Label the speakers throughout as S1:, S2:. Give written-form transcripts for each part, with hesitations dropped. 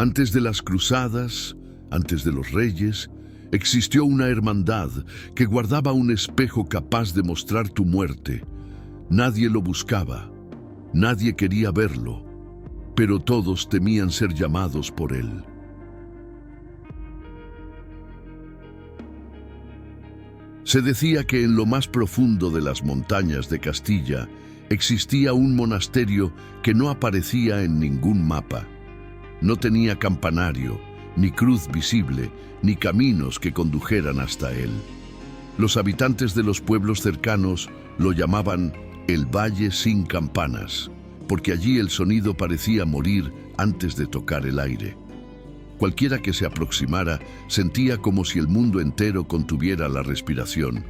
S1: Antes de las cruzadas, antes de los reyes, existió una hermandad que guardaba un espejo capaz de mostrar tu muerte. Nadie lo buscaba, nadie quería verlo, pero todos temían ser llamados por él. Se decía que en lo más profundo de las montañas de Castilla existía un monasterio que no aparecía en ningún mapa. No tenía campanario, ni cruz visible, ni caminos que condujeran hasta él. Los habitantes de los pueblos cercanos lo llamaban el Valle sin Campanas, porque allí el sonido parecía morir antes de tocar el aire. Cualquiera que se aproximara sentía como si el mundo entero contuviera la respiración.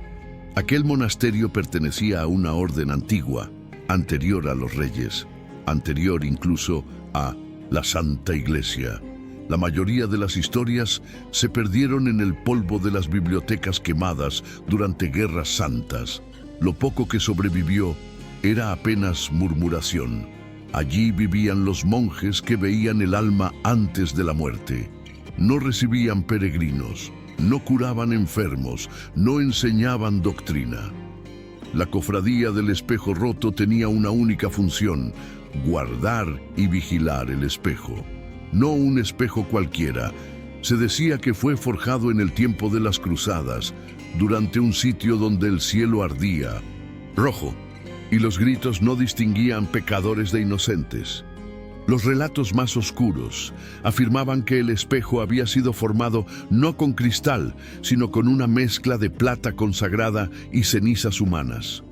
S1: Aquel monasterio pertenecía a una orden antigua, anterior a los reyes, anterior incluso a la Santa Iglesia. La mayoría de las historias se perdieron en el polvo de las bibliotecas quemadas durante guerras santas. Lo poco que sobrevivió era apenas murmuración. Allí vivían los monjes que veían el alma antes de la muerte. No recibían peregrinos, no curaban enfermos, no enseñaban doctrina. La cofradía del espejo roto tenía una única función: guardar y vigilar el espejo. No un espejo cualquiera. Se decía que fue forjado en el tiempo de las cruzadas, durante un sitio donde el cielo ardía rojo, y los gritos no distinguían pecadores de inocentes. Los relatos más oscuros afirmaban que el espejo había sido formado no con cristal, sino con una mezcla de plata consagrada y cenizas humanas.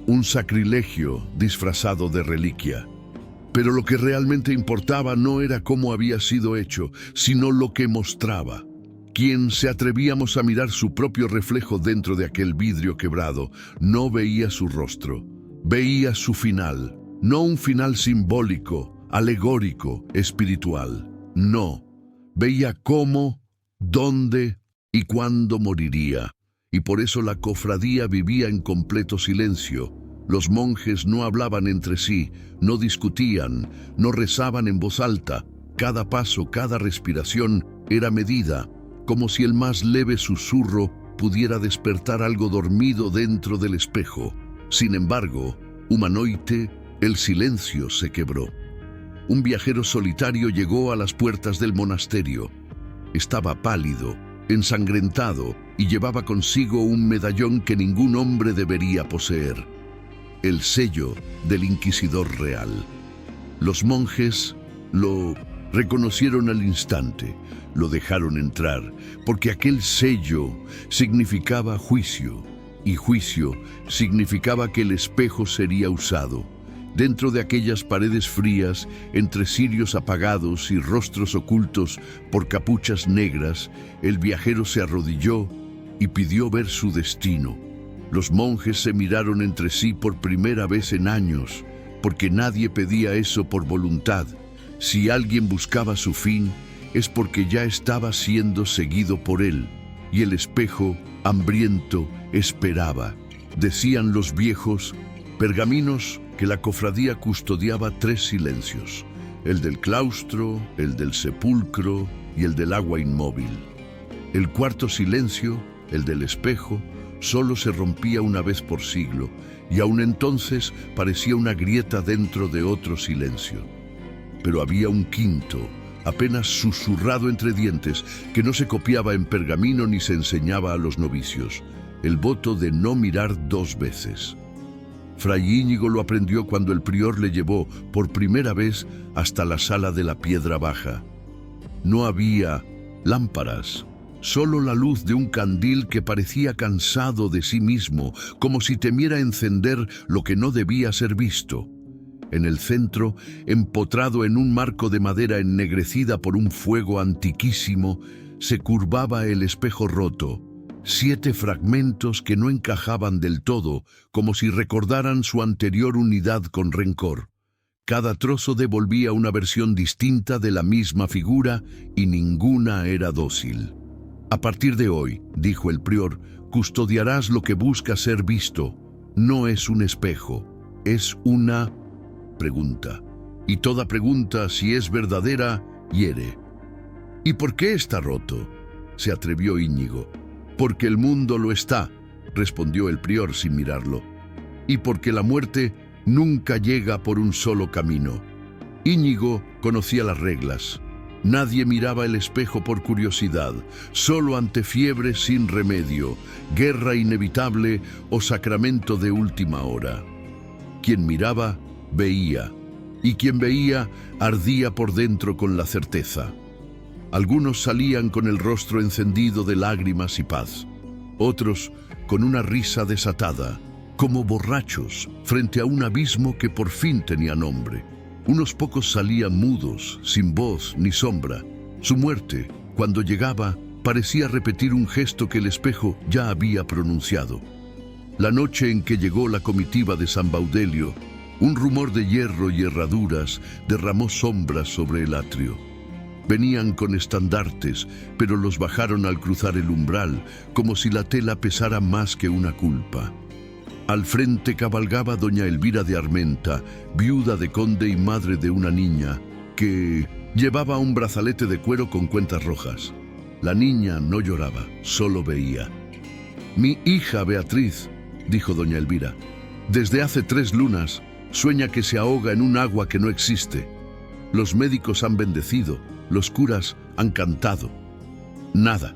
S1: Un sacrilegio disfrazado de reliquia. Pero lo que realmente importaba no era cómo había sido hecho, sino lo que mostraba. Quien se atrevíamos a mirar su propio reflejo dentro de aquel vidrio quebrado no veía su rostro. Veía su final, no un final simbólico, alegórico, espiritual. No, veía cómo, dónde y cuándo moriría. Y por eso la cofradía vivía en completo silencio. Los monjes no hablaban entre sí, no discutían, no rezaban en voz alta. Cada paso, cada respiración era medida, como si el más leve susurro pudiera despertar algo dormido dentro del espejo. Sin embargo, humanoide, el silencio se quebró. Un viajero solitario llegó a las puertas del monasterio. Estaba pálido, ensangrentado y llevaba consigo un medallón que ningún hombre debería poseer: el sello del inquisidor real. Los monjes lo reconocieron al instante, lo dejaron entrar, porque aquel sello significaba juicio. Y juicio significaba que el espejo sería usado. Dentro de aquellas paredes frías, entre cirios apagados y rostros ocultos por capuchas negras, el viajero se arrodilló y pidió ver su destino. Los monjes se miraron entre sí por primera vez en años, porque nadie pedía eso por voluntad. Si alguien buscaba su fin, es porque ya estaba siendo seguido por él, y el espejo, hambriento, esperaba. Decían los viejos pergaminos que la cofradía custodiaba 3 silencios: el del claustro, el del sepulcro y el del agua inmóvil. El cuarto silencio, el del espejo, solo se rompía una vez por siglo, y aún entonces parecía una grieta dentro de otro silencio. Pero había un quinto, apenas susurrado entre dientes, que no se copiaba en pergamino ni se enseñaba a los novicios: el voto de no mirar 2 veces. Fray Íñigo lo aprendió cuando el prior le llevó por primera vez hasta la sala de la Piedra Baja. No había lámparas, solo la luz de un candil que parecía cansado de sí mismo, como si temiera encender lo que no debía ser visto. En el centro, empotrado en un marco de madera ennegrecida por un fuego antiquísimo, se curvaba el espejo roto, 7 fragmentos que no encajaban del todo, como si recordaran su anterior unidad con rencor. Cada trozo devolvía una versión distinta de la misma figura y ninguna era dócil. A partir de hoy, dijo el prior, custodiarás lo que busca ser visto. No es un espejo, es una pregunta. Y toda pregunta, si es verdadera, hiere. ¿Y por qué está roto?, se atrevió Íñigo. «Porque el mundo lo está», respondió el prior sin mirarlo. «Y porque la muerte nunca llega por un solo camino». Íñigo conocía las reglas. Nadie miraba el espejo por curiosidad, solo ante fiebre sin remedio, guerra inevitable o sacramento de última hora. Quien miraba, veía, y quien veía, ardía por dentro con la certeza. Algunos salían con el rostro encendido de lágrimas y paz, otros con una risa desatada, como borrachos frente a un abismo que por fin tenía nombre. Unos pocos salían mudos, sin voz ni sombra. Su muerte, cuando llegaba, parecía repetir un gesto que el espejo ya había pronunciado. La noche en que llegó la comitiva de San Baudelio, un rumor de hierro y herraduras derramó sombras sobre el atrio. Venían con estandartes, pero los bajaron al cruzar el umbral, como si la tela pesara más que una culpa. Al frente cabalgaba doña Elvira de Armenta, viuda de conde y madre de una niña, que llevaba un brazalete de cuero con cuentas rojas. La niña no lloraba, solo veía. «Mi hija Beatriz», dijo doña Elvira, «desde hace 3 lunas sueña que se ahoga en un agua que no existe. Los médicos han bendecido, los curas han cantado. Nada.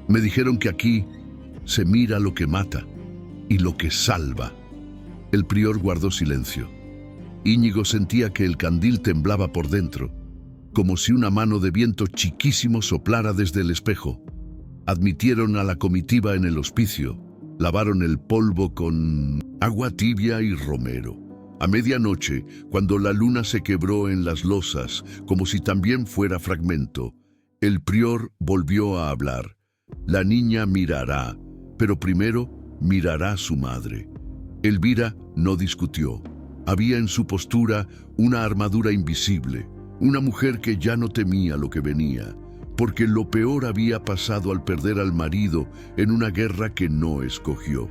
S1: Me dijeron que aquí se mira lo que mata y lo que salva». El prior guardó silencio. Íñigo sentía que el candil temblaba por dentro, como si una mano de viento chiquísimo soplara desde el espejo. Admitieron a la comitiva en el hospicio, lavaron el polvo con agua tibia y romero. A medianoche, cuando la luna se quebró en las losas, como si también fuera fragmento, el prior volvió a hablar. «La niña mirará, pero primero mirará a su madre». Elvira no discutió. Había en su postura una armadura invisible, una mujer que ya no temía lo que venía, porque lo peor había pasado al perder al marido en una guerra que no escogió.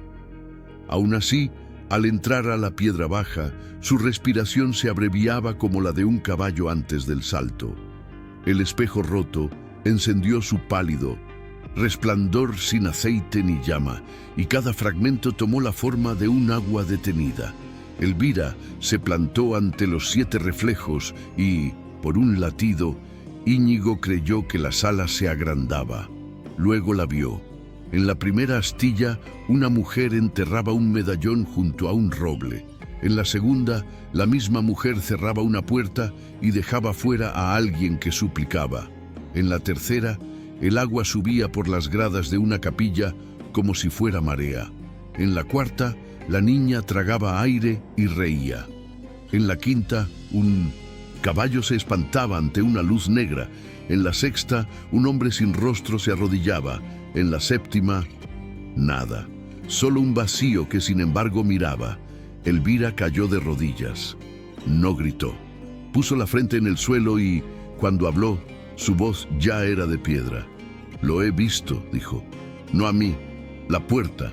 S1: Aún así, al entrar a la piedra baja, su respiración se abreviaba como la de un caballo antes del salto. El espejo roto encendió su pálido resplandor sin aceite ni llama, y cada fragmento tomó la forma de un agua detenida. Elvira se plantó ante los 7 reflejos y, por un latido, Íñigo creyó que la sala se agrandaba. Luego la vio. En la primera astilla, una mujer enterraba un medallón junto a un roble. En la segunda, la misma mujer cerraba una puerta y dejaba fuera a alguien que suplicaba. En la tercera, el agua subía por las gradas de una capilla como si fuera marea. En la cuarta, la niña tragaba aire y reía. En la quinta, un caballo se espantaba ante una luz negra. En la sexta, un hombre sin rostro se arrodillaba. En la séptima, nada. Solo un vacío que sin embargo miraba. Elvira cayó de rodillas. No gritó. Puso la frente en el suelo y, cuando habló, su voz ya era de piedra. «Lo he visto», dijo. «No a mí, la puerta.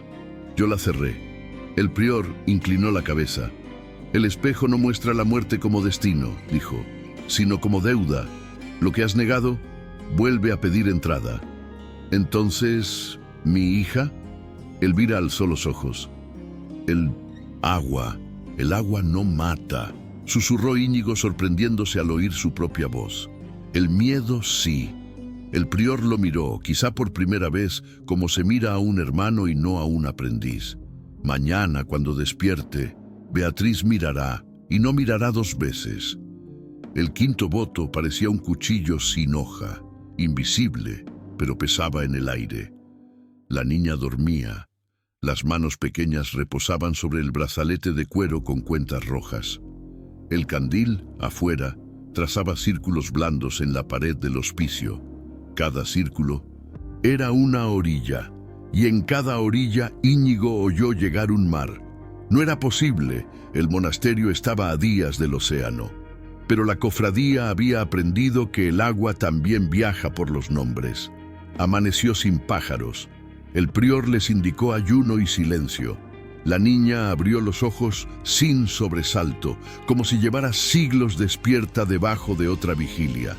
S1: Yo la cerré». El prior inclinó la cabeza. «El espejo no muestra la muerte como destino», dijo, «sino como deuda. Lo que has negado, vuelve a pedir entrada». «Entonces, ¿mi hija?». Elvira alzó los ojos. El agua no mata», susurró Íñigo sorprendiéndose al oír su propia voz. «El miedo sí». El prior lo miró, quizá por primera vez, como se mira a un hermano y no a un aprendiz. «Mañana, cuando despierte, Beatriz mirará, y no mirará 2 veces». El quinto voto parecía un cuchillo sin hoja, invisible, pero pesaba en el aire. La niña dormía. Las manos pequeñas reposaban sobre el brazalete de cuero con cuentas rojas. El candil, afuera, trazaba círculos blandos en la pared del hospicio. Cada círculo era una orilla, y en cada orilla Íñigo oyó llegar un mar. No era posible, el monasterio estaba a días del océano. Pero la cofradía había aprendido que el agua también viaja por los nombres. Amaneció sin pájaros. El prior les indicó ayuno y silencio. La niña abrió los ojos sin sobresalto, como si llevara siglos despierta debajo de otra vigilia.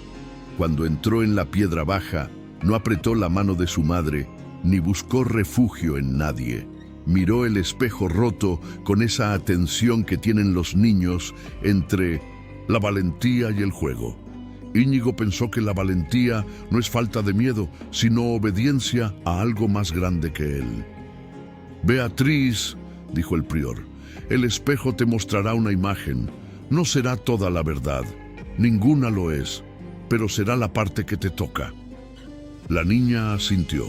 S1: Cuando entró en la piedra baja, no apretó la mano de su madre, ni buscó refugio en nadie. Miró el espejo roto con esa atención que tienen los niños entre la valentía y el juego. Íñigo pensó que la valentía no es falta de miedo, sino obediencia a algo más grande que él. «Beatriz», dijo el prior, «el espejo te mostrará una imagen. No será toda la verdad, ninguna lo es, pero será la parte que te toca». La niña asintió.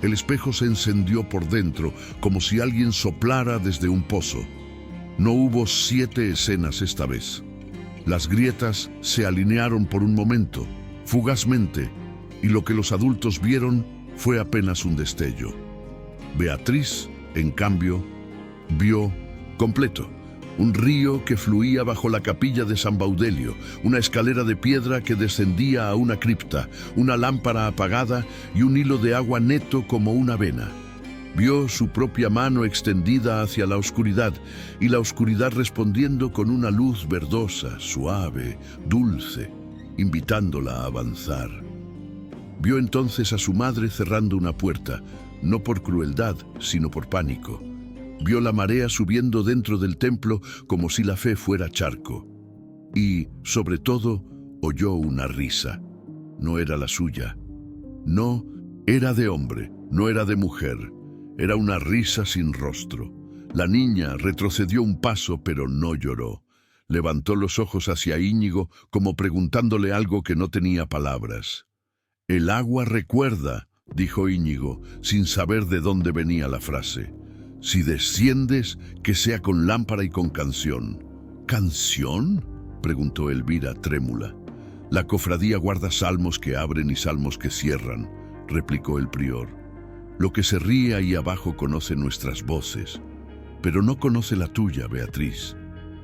S1: El espejo se encendió por dentro, como si alguien soplara desde un pozo. No hubo 7 escenas esta vez. Las grietas se alinearon por un momento, fugazmente, y lo que los adultos vieron fue apenas un destello. Beatriz, en cambio, vio completo. Un río que fluía bajo la capilla de San Baudelio, una escalera de piedra que descendía a una cripta, una lámpara apagada y un hilo de agua neto como una vena. Vio su propia mano extendida hacia la oscuridad y la oscuridad respondiendo con una luz verdosa, suave, dulce, invitándola a avanzar. Vio entonces a su madre cerrando una puerta, no por crueldad, sino por pánico. Vio la marea subiendo dentro del templo como si la fe fuera charco. Y, sobre todo, oyó una risa. No era la suya. No, era de hombre, no era de mujer. Era una risa sin rostro. La niña retrocedió un paso, pero no lloró. Levantó los ojos hacia Íñigo, como preguntándole algo que no tenía palabras. «El agua recuerda», dijo Íñigo, sin saber de dónde venía la frase. «Si desciendes, que sea con lámpara y con canción». «¿Canción?», preguntó Elvira, trémula. «La cofradía guarda salmos que abren y salmos que cierran», replicó el prior. «Lo que se ríe ahí abajo conoce nuestras voces, pero no conoce la tuya, Beatriz.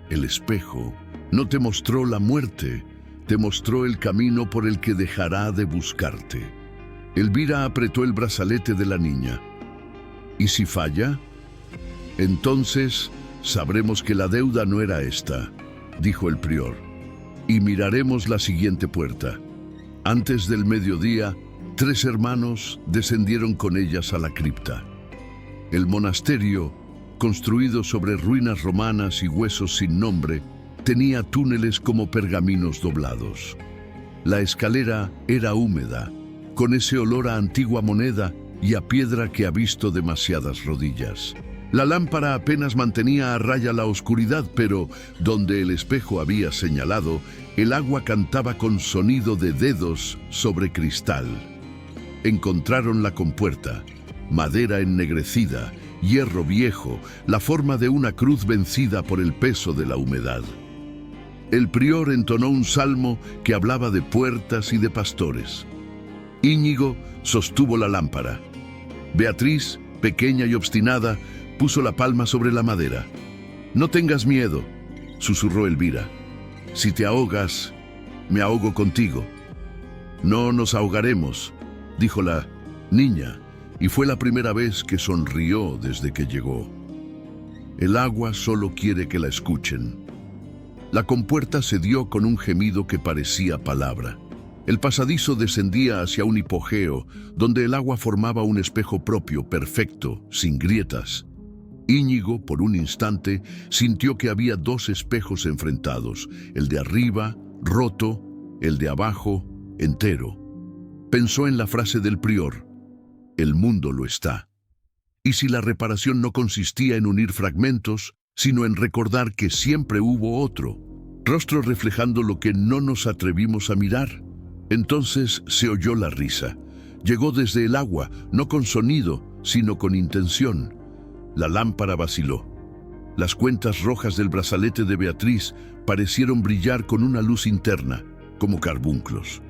S1: El espejo no te mostró la muerte, te mostró el camino por el que dejará de buscarte». Elvira apretó el brazalete de la niña. «¿Y si falla? Entonces sabremos que la deuda no era esta», dijo el prior, «y miraremos la siguiente puerta». Antes del mediodía, 3 hermanos descendieron con ellas a la cripta. El monasterio, construido sobre ruinas romanas y huesos sin nombre, tenía túneles como pergaminos doblados. La escalera era húmeda, con ese olor a antigua moneda y a piedra que ha visto demasiadas rodillas. La lámpara apenas mantenía a raya la oscuridad, pero donde el espejo había señalado, el agua cantaba con sonido de dedos sobre cristal. Encontraron la compuerta, madera ennegrecida, hierro viejo, la forma de una cruz vencida por el peso de la humedad. El prior entonó un salmo que hablaba de puertas y de pastores. Íñigo sostuvo la lámpara. Beatriz, pequeña y obstinada, puso la palma sobre la madera. «No tengas miedo», susurró Elvira. «Si te ahogas, me ahogo contigo». «No nos ahogaremos», dijo la niña, y fue la primera vez que sonrió desde que llegó. El agua solo quiere que la escuchen. La compuerta cedió con un gemido que parecía palabra. El pasadizo descendía hacia un hipogeo, donde el agua formaba un espejo propio, perfecto, sin grietas. Íñigo, por un instante, sintió que había 2 espejos enfrentados, el de arriba, roto, el de abajo, entero. Pensó en la frase del prior: «El mundo lo está». Y si la reparación no consistía en unir fragmentos, sino en recordar que siempre hubo otro, rostro reflejando lo que no nos atrevimos a mirar. Entonces se oyó la risa. Llegó desde el agua, no con sonido, sino con intención. La lámpara vaciló. Las cuentas rojas del brazalete de Beatriz parecieron brillar con una luz interna, como carbunclos.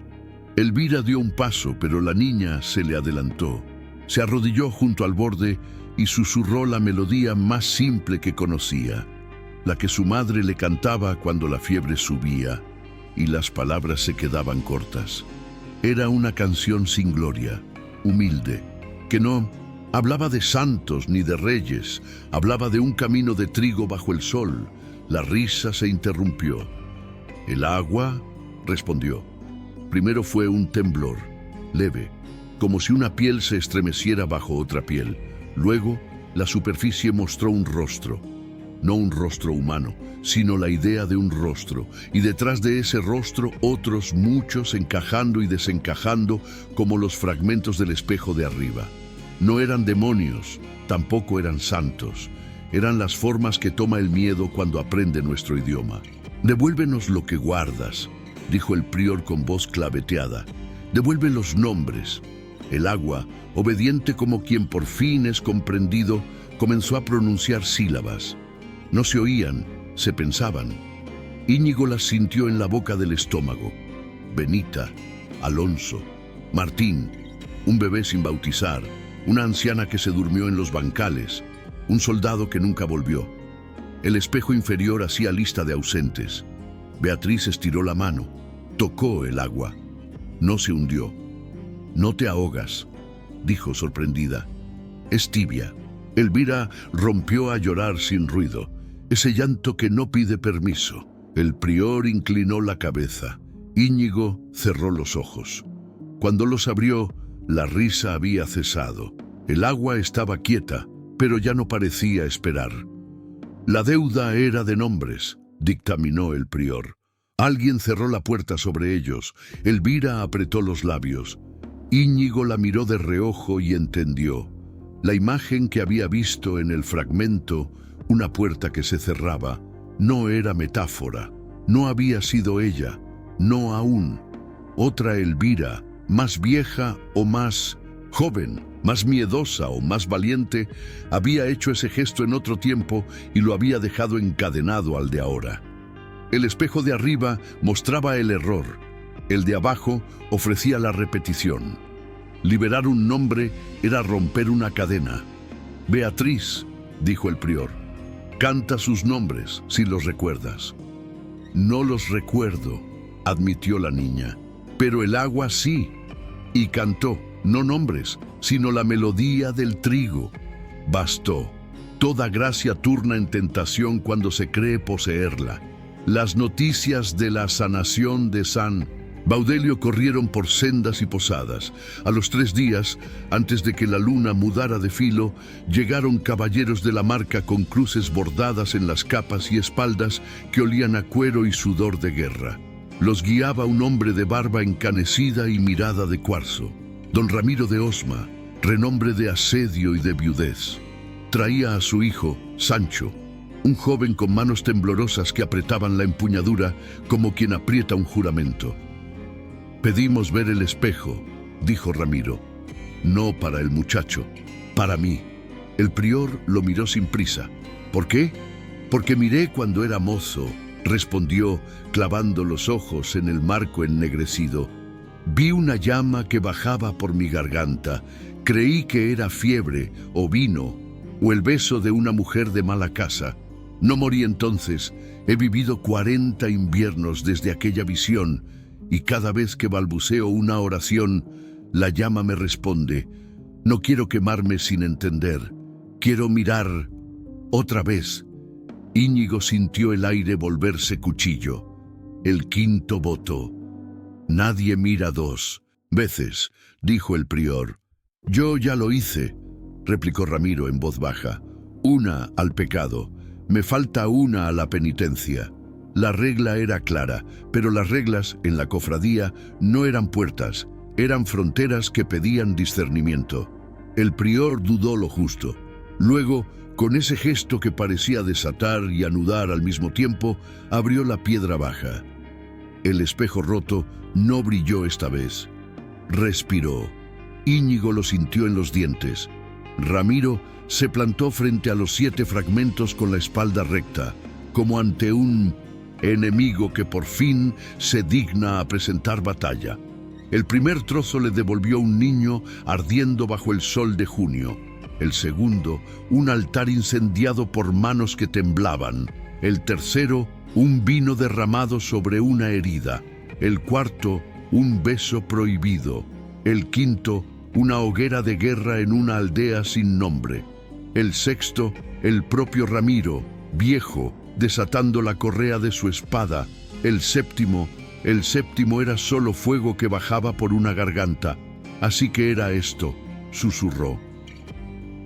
S1: Elvira dio un paso, pero la niña se le adelantó. Se arrodilló junto al borde y susurró la melodía más simple que conocía, la que su madre le cantaba cuando la fiebre subía y las palabras se quedaban cortas. Era una canción sin gloria, humilde, que no hablaba de santos ni de reyes, hablaba de un camino de trigo bajo el sol. La risa se interrumpió. «¿El agua?», respondió. Primero fue un temblor, leve, como si una piel se estremeciera bajo otra piel. Luego, la superficie mostró un rostro. No un rostro humano, sino la idea de un rostro, y detrás de ese rostro otros muchos encajando y desencajando como los fragmentos del espejo de arriba. No eran demonios, tampoco eran santos. Eran las formas que toma el miedo cuando aprende nuestro idioma. «Devuélvenos lo que guardas», dijo el prior con voz claveteada. «Devuelve los nombres». El agua, obediente como quien por fin es comprendido, comenzó a pronunciar sílabas. No se oían, se pensaban. Íñigo las sintió en la boca del estómago. Benita, Alonso, Martín, un bebé sin bautizar, una anciana que se durmió en los bancales, un soldado que nunca volvió. El espejo inferior hacía lista de ausentes. Beatriz estiró la mano, tocó el agua. No se hundió. «No te ahogas», dijo sorprendida. «Es tibia». Elvira rompió a llorar sin ruido. Ese llanto que no pide permiso. El prior inclinó la cabeza. Íñigo cerró los ojos. Cuando los abrió, la risa había cesado. El agua estaba quieta, pero ya no parecía esperar. «La deuda era de nombres», dictaminó el prior. Alguien cerró la puerta sobre ellos. Elvira apretó los labios. Íñigo la miró de reojo y entendió. La imagen que había visto en el fragmento, una puerta que se cerraba, no era metáfora. No había sido ella, no aún. Otra Elvira, más vieja o más joven, más miedosa o más valiente, había hecho ese gesto en otro tiempo y lo había dejado encadenado al de ahora. El espejo de arriba mostraba el error. El de abajo ofrecía la repetición. Liberar un nombre era romper una cadena. «Beatriz», dijo el prior, «canta sus nombres si los recuerdas». «No los recuerdo», admitió la niña, «pero el agua sí». Y cantó, no nombres, sino la melodía del trigo. Bastó. Toda gracia turna en tentación cuando se cree poseerla. Las noticias de la sanación de San Baudelio corrieron por sendas y posadas. A los 3 días, antes de que la luna mudara de filo, llegaron caballeros de la marca con cruces bordadas en las capas y espaldas que olían a cuero y sudor de guerra. Los guiaba un hombre de barba encanecida y mirada de cuarzo, don Ramiro de Osma, renombre de asedio y de viudez. Traía a su hijo, Sancho, un joven con manos temblorosas que apretaban la empuñadura como quien aprieta un juramento. «Pedimos ver el espejo», dijo Ramiro. «No para el muchacho, para mí». El prior lo miró sin prisa. «¿Por qué?» «Porque miré cuando era mozo», respondió, clavando los ojos en el marco ennegrecido. «Vi una llama que bajaba por mi garganta. Creí que era fiebre, o vino, o el beso de una mujer de mala casa. No morí entonces. He vivido 40 inviernos desde aquella visión, y cada vez que balbuceo una oración, la llama me responde. No quiero quemarme sin entender. Quiero mirar otra vez». Íñigo sintió el aire volverse cuchillo. El quinto voto. «Nadie mira 2 veces», dijo el prior. «Yo ya lo hice», replicó Ramiro en voz baja. «Una al pecado. Me falta una a la penitencia». La regla era clara, pero las reglas en la cofradía no eran puertas, eran fronteras que pedían discernimiento. El prior dudó lo justo. Luego, con ese gesto que parecía desatar y anudar al mismo tiempo, abrió la piedra baja. El espejo roto no brilló esta vez. Respiró. Íñigo lo sintió en los dientes. Ramiro se plantó frente a los 7 fragmentos con la espalda recta, como ante un enemigo que por fin se digna a presentar batalla. El primer trozo le devolvió un niño ardiendo bajo el sol de junio. El segundo, un altar incendiado por manos que temblaban. El tercero, un vino derramado sobre una herida. El cuarto, un beso prohibido. El quinto, una hoguera de guerra en una aldea sin nombre. El sexto, el propio Ramiro, viejo, desatando la correa de su espada. El séptimo, El séptimo era solo fuego que bajaba por una garganta. Así que era esto, susurró.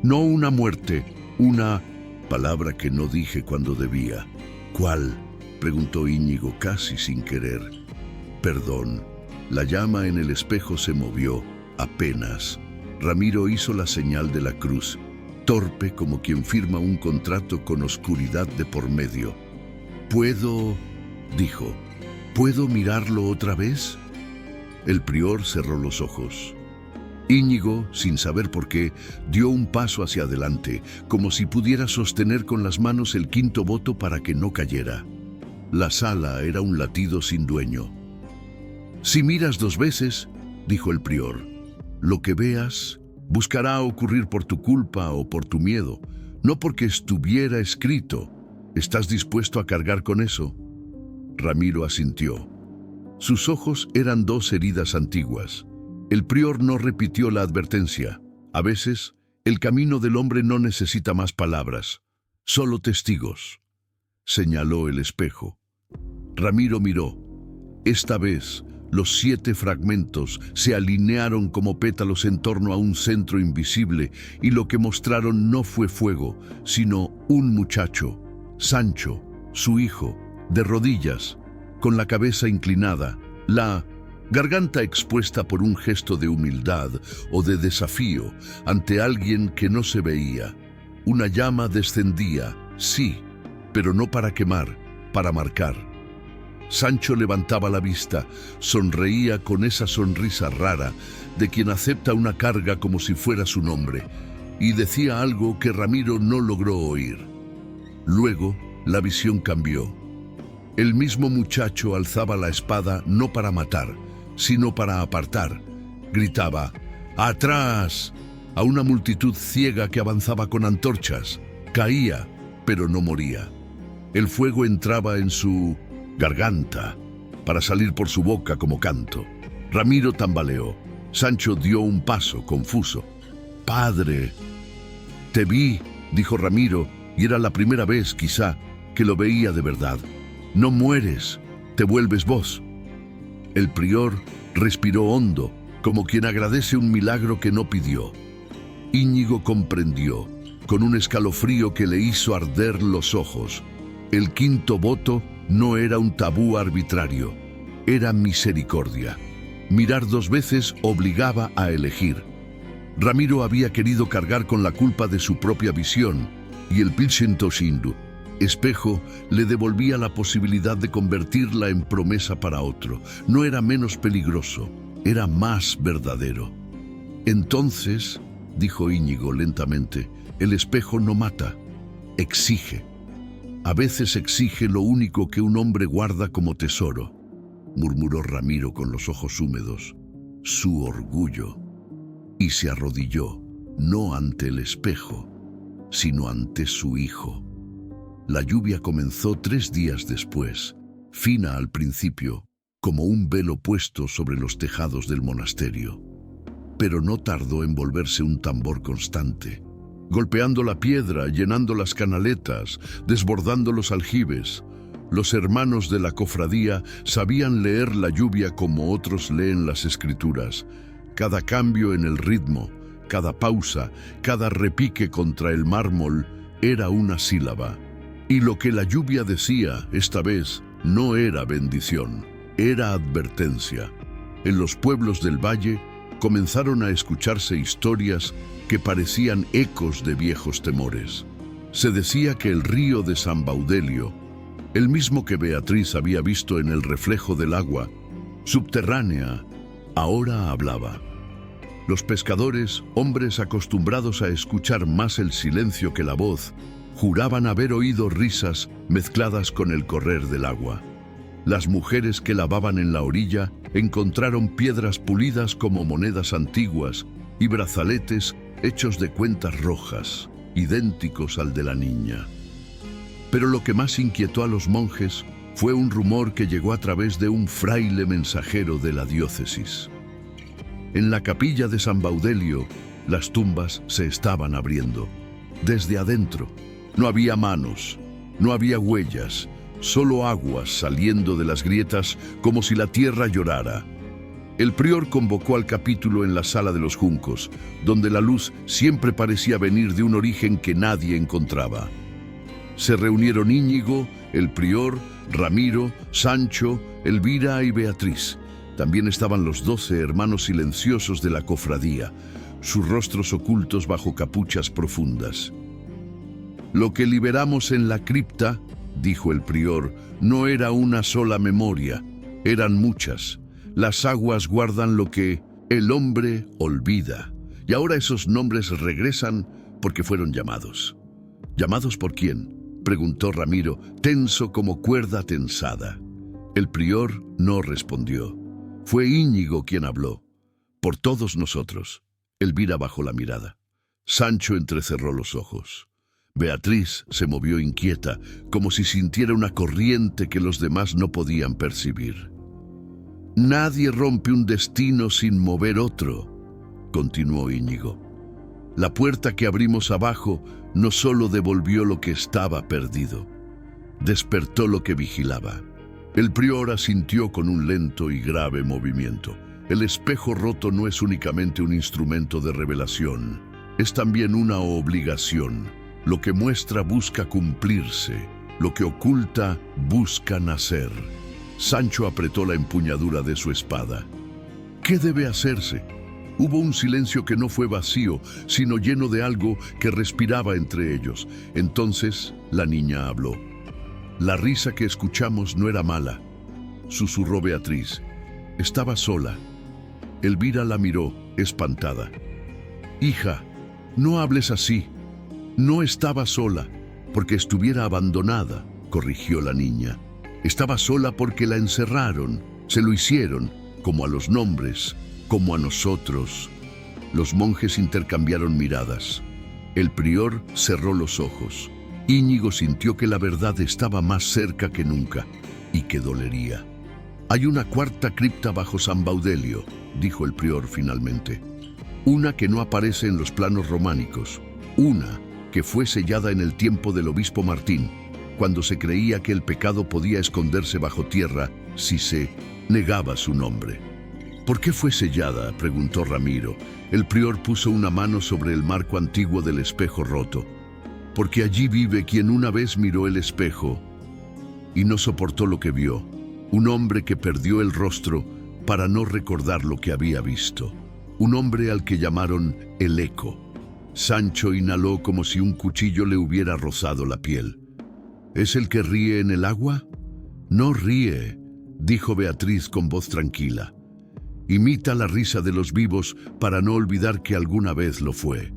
S1: No una muerte, una palabra que no dije cuando debía. ¿Cuál?, preguntó Íñigo casi sin querer. Perdón. La llama en el espejo se movió, apenas. Ramiro hizo la señal de la cruz, torpe como quien firma un contrato con oscuridad de por medio. «¿Puedo?», dijo. «¿Puedo mirarlo otra vez?». El prior cerró los ojos. Íñigo, sin saber por qué, dio un paso hacia adelante, como si pudiera sostener con las manos el quinto voto para que no cayera. La sala era un latido sin dueño. «Si miras 2 veces», dijo el prior, «lo que veas buscará ocurrir por tu culpa o por tu miedo, no porque estuviera escrito. ¿Estás dispuesto a cargar con eso?». Ramiro asintió. Sus ojos eran 2 heridas antiguas. El prior no repitió la advertencia. A veces, el camino del hombre no necesita más palabras, solo testigos. Señaló el espejo. Ramiro miró. Esta vez, los 7 fragmentos se alinearon como pétalos en torno a un centro invisible, y lo que mostraron no fue fuego, sino un muchacho, Sancho, su hijo, de rodillas, con la cabeza inclinada, la garganta expuesta por un gesto de humildad o de desafío ante alguien que no se veía. Una llama descendía, sí, pero no para quemar, para marcar. Sancho levantaba la vista, sonreía con esa sonrisa rara de quien acepta una carga como si fuera su nombre, y decía algo que Ramiro no logró oír. Luego, la visión cambió. El mismo muchacho alzaba la espada no para matar, sino para apartar. Gritaba «¡Atrás!» a una multitud ciega que avanzaba con antorchas. Caía, pero no moría. El fuego entraba en su garganta para salir por su boca como canto. Ramiro tambaleó. Sancho dio un paso, confuso. «Padre». «Te vi», dijo Ramiro, y era la primera vez, quizá, que lo veía de verdad. «No mueres, te vuelves vos». El prior respiró hondo, como quien agradece un milagro que no pidió. Íñigo comprendió, con un escalofrío que le hizo arder los ojos. El quinto voto no era un tabú arbitrario, era misericordia. Mirar 2 veces obligaba a elegir. Ramiro había querido cargar con la culpa de su propia visión, y el Pilsentoshindu, espejo, le devolvía la posibilidad de convertirla en promesa para otro. No era menos peligroso, era más verdadero. «Entonces», dijo Íñigo lentamente, «el espejo no mata, exige. A veces exige lo único que un hombre guarda como tesoro», murmuró Ramiro con los ojos húmedos. «Su orgullo». Y se arrodilló, no ante el espejo, sino ante su hijo. La lluvia comenzó 3 días después, fina al principio, como un velo puesto sobre los tejados del monasterio. Pero no tardó en volverse un tambor constante, golpeando la piedra, llenando las canaletas, desbordando los aljibes. Los hermanos de la cofradía sabían leer la lluvia como otros leen las escrituras. Cada cambio en el ritmo, cada pausa, cada repique contra el mármol era una sílaba. Y lo que la lluvia decía, esta vez, no era bendición, era advertencia. En los pueblos del valle comenzaron a escucharse historias que parecían ecos de viejos temores. Se decía que el río de San Baudelio, el mismo que Beatriz había visto en el reflejo del agua, subterránea, ahora hablaba. Los pescadores, hombres acostumbrados a escuchar más el silencio que la voz, juraban haber oído risas mezcladas con el correr del agua. Las mujeres que lavaban en la orilla encontraron piedras pulidas como monedas antiguas y brazaletes hechos de cuentas rojas, idénticos al de la niña. Pero lo que más inquietó a los monjes fue un rumor que llegó a través de un fraile mensajero de la diócesis. En la capilla de San Baudelio, las tumbas se estaban abriendo. Desde adentro, no había manos, no había huellas, solo aguas saliendo de las grietas como si la tierra llorara. El prior convocó al capítulo en la sala de los juncos, donde la luz siempre parecía venir de un origen que nadie encontraba. Se reunieron Íñigo, el prior, Ramiro, Sancho, Elvira y Beatriz. También estaban los 12 hermanos silenciosos de la cofradía, sus rostros ocultos bajo capuchas profundas. Lo que liberamos en la cripta, dijo el prior, no era una sola memoria, eran muchas. Las aguas guardan lo que el hombre olvida. Y ahora esos nombres regresan porque fueron llamados. ¿Llamados por quién?, preguntó Ramiro, tenso como cuerda tensada. El prior no respondió. Fue Íñigo quien habló. Por todos nosotros. Elvira bajó la mirada. Sancho entrecerró los ojos. Beatriz se movió inquieta, como si sintiera una corriente que los demás no podían percibir. Nadie rompe un destino sin mover otro, continuó Íñigo. La puerta que abrimos abajo no solo devolvió lo que estaba perdido, despertó lo que vigilaba. El prior asintió con un lento y grave movimiento. El espejo roto no es únicamente un instrumento de revelación, es también una obligación. Lo que muestra busca cumplirse, lo que oculta busca nacer. Sancho apretó la empuñadura de su espada. ¿Qué debe hacerse? Hubo un silencio que no fue vacío, sino lleno de algo que respiraba entre ellos. Entonces la niña habló. La risa que escuchamos no era mala, susurró Beatriz. Estaba sola. Elvira la miró, espantada. Hija, no hables así. No estaba sola porque estuviera abandonada, corrigió la niña. Estaba sola porque la encerraron, se lo hicieron, como a los nombres, como a nosotros. Los monjes intercambiaron miradas. El prior cerró los ojos. Íñigo sintió que la verdad estaba más cerca que nunca y que dolería. Hay una cuarta cripta bajo San Baudelio, dijo el prior finalmente. Una que no aparece en los planos románicos. Una que fue sellada en el tiempo del obispo Martín, cuando se creía que el pecado podía esconderse bajo tierra si se negaba su nombre. ¿Por qué fue sellada?, preguntó Ramiro. El prior puso una mano sobre el marco antiguo del espejo roto. Porque allí vive quien una vez miró el espejo y no soportó lo que vio. Un hombre que perdió el rostro para no recordar lo que había visto. Un hombre al que llamaron el Eco. Sancho inhaló como si un cuchillo le hubiera rozado la piel. ¿Es el que ríe en el agua? No ríe, dijo Beatriz con voz tranquila. Imita la risa de los vivos para no olvidar que alguna vez lo fue.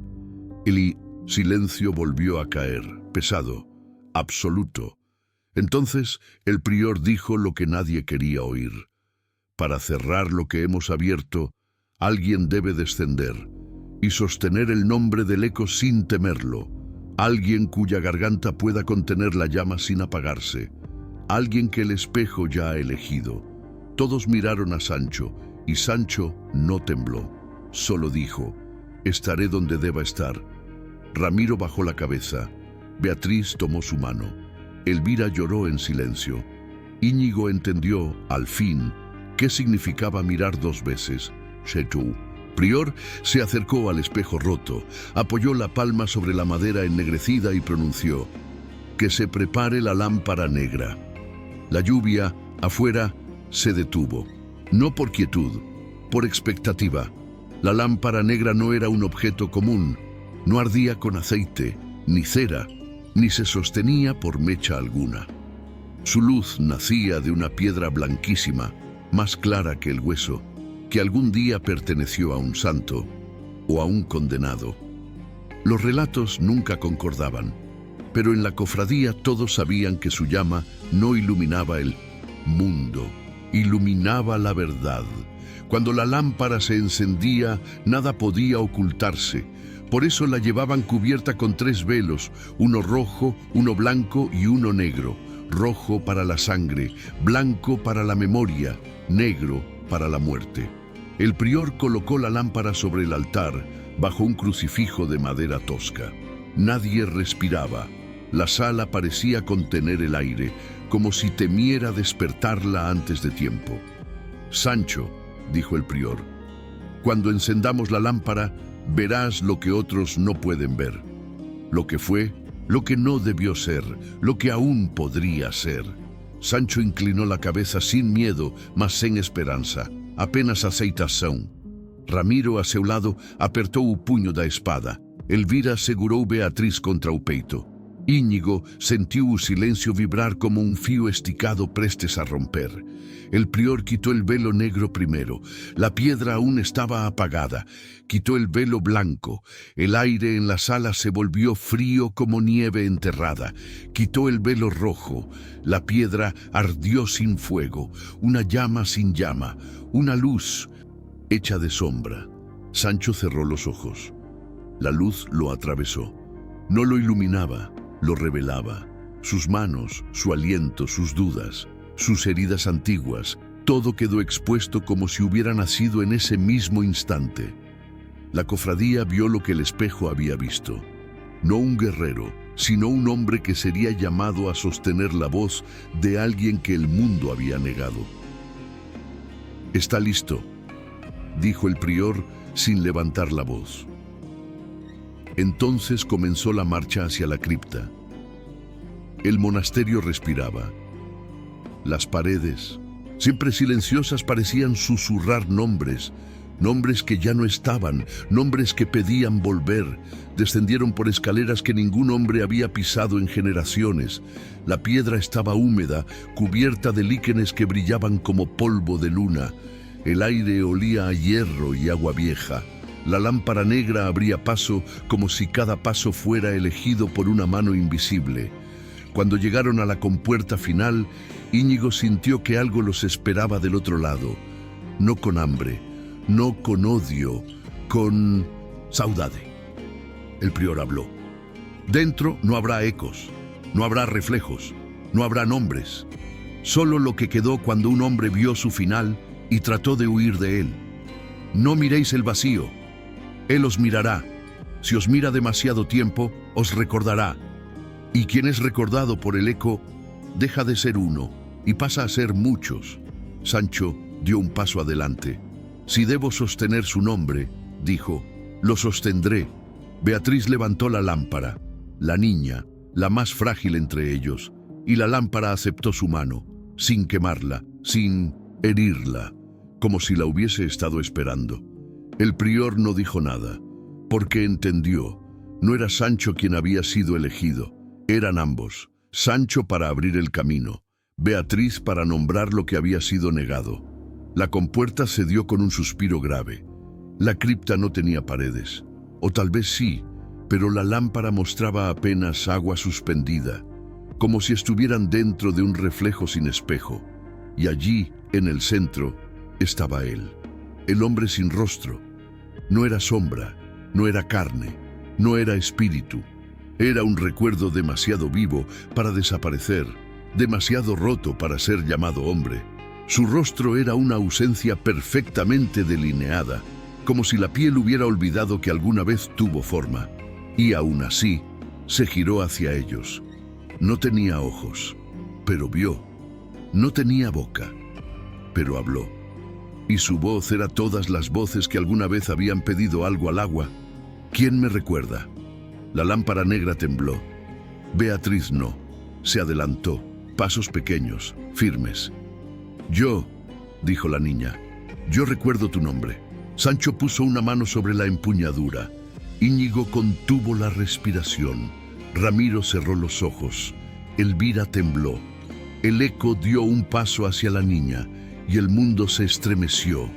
S1: El silencio volvió a caer, pesado, absoluto. Entonces el prior dijo lo que nadie quería oír. Para cerrar lo que hemos abierto, alguien debe descender y sostener el nombre del Eco sin temerlo. Alguien cuya garganta pueda contener la llama sin apagarse. Alguien que el espejo ya ha elegido. Todos miraron a Sancho, y Sancho no tembló. Solo dijo, estaré donde deba estar. Ramiro bajó la cabeza. Beatriz tomó su mano. Elvira lloró en silencio. Íñigo entendió, al fin, qué significaba mirar dos veces. Chetu. Prior se acercó al espejo roto, apoyó la palma sobre la madera ennegrecida y pronunció, que se prepare la lámpara negra. La lluvia, afuera, se detuvo. No por quietud, por expectativa. La lámpara negra no era un objeto común. No ardía con aceite, ni cera, ni se sostenía por mecha alguna. Su luz nacía de una piedra blanquísima, más clara que el hueso, que algún día perteneció a un santo o a un condenado. Los relatos nunca concordaban, pero en la cofradía todos sabían que su llama no iluminaba el mundo, iluminaba la verdad. Cuando la lámpara se encendía, nada podía ocultarse. Por eso la llevaban cubierta con 3 velos, uno rojo, uno blanco y uno negro. Rojo para la sangre, blanco para la memoria, negro para la muerte. El prior colocó la lámpara sobre el altar, bajo un crucifijo de madera tosca. Nadie respiraba. La sala parecía contener el aire, como si temiera despertarla antes de tiempo. «Sancho», dijo el prior, «cuando encendamos la lámpara, verás lo que otros no pueden ver. Lo que fue, lo que no debió ser, lo que aún podría ser». Sancho inclinó la cabeza sin miedo, mas sem esperança, apenas aceitação. Ramiro, a seu lado, apertou o punho da espada. Elvira segurou Beatriz contra o peito. Íñigo sentiu o silêncio vibrar como um fio esticado prestes a romper. El prior quitó el velo negro primero. La piedra aún estaba apagada. Quitó el velo blanco. El aire en la sala se volvió frío como nieve enterrada. Quitó el velo rojo. La piedra ardió sin fuego. Una llama sin llama. Una luz hecha de sombra. Sancho cerró los ojos. La luz lo atravesó. No lo iluminaba, lo revelaba. Sus manos, su aliento, sus dudas, sus heridas antiguas, todo quedó expuesto como si hubiera nacido en ese mismo instante. La cofradía vio lo que el espejo había visto. No un guerrero, sino un hombre que sería llamado a sostener la voz de alguien que el mundo había negado. «Está listo», dijo el prior sin levantar la voz. Entonces comenzó la marcha hacia la cripta. El monasterio respiraba. Las paredes, siempre silenciosas, parecían susurrar nombres, nombres que ya no estaban, nombres que pedían volver. Descendieron por escaleras que ningún hombre había pisado en generaciones. La piedra estaba húmeda, cubierta de líquenes que brillaban como polvo de luna. El aire olía a hierro y agua vieja. La lámpara negra abría paso como si cada paso fuera elegido por una mano invisible. Cuando llegaron a la compuerta final, Íñigo sintió que algo los esperaba del otro lado. No con hambre, no con odio, con saudade. El prior habló. Dentro no habrá ecos, no habrá reflejos, no habrá nombres. Solo lo que quedó cuando un hombre vio su final y trató de huir de él. No miréis el vacío. Él os mirará. Si os mira demasiado tiempo, os recordará. Y quien es recordado por el eco, deja de ser uno y pasa a ser muchos. Sancho dio un paso adelante. Si debo sostener su nombre, dijo, lo sostendré. Beatriz levantó la lámpara, la niña, la más frágil entre ellos, y la lámpara aceptó su mano, sin quemarla, sin herirla, como si la hubiese estado esperando. El prior no dijo nada, porque entendió. No era Sancho quien había sido elegido, eran ambos. Sancho para abrir el camino, Beatriz para nombrar lo que había sido negado. La compuerta cedió con un suspiro grave. La cripta no tenía paredes, o tal vez sí, pero la lámpara mostraba apenas agua suspendida, como si estuvieran dentro de un reflejo sin espejo. Y allí, en el centro, estaba él, el hombre sin rostro. No era sombra, no era carne, no era espíritu. Era un recuerdo demasiado vivo para desaparecer, demasiado roto para ser llamado hombre. Su rostro era una ausencia perfectamente delineada, como si la piel hubiera olvidado que alguna vez tuvo forma. Y aún así, se giró hacia ellos. No tenía ojos, pero vio. No tenía boca, pero habló. Y su voz era todas las voces que alguna vez habían pedido algo al agua. ¿Quién me recuerda? La lámpara negra tembló. Beatriz no. Se adelantó, pasos pequeños, firmes. Yo, dijo la niña, yo recuerdo tu nombre. Sancho puso una mano sobre la empuñadura. Íñigo contuvo la respiración. Ramiro cerró los ojos. Elvira tembló. El eco dio un paso hacia la niña y el mundo se estremeció.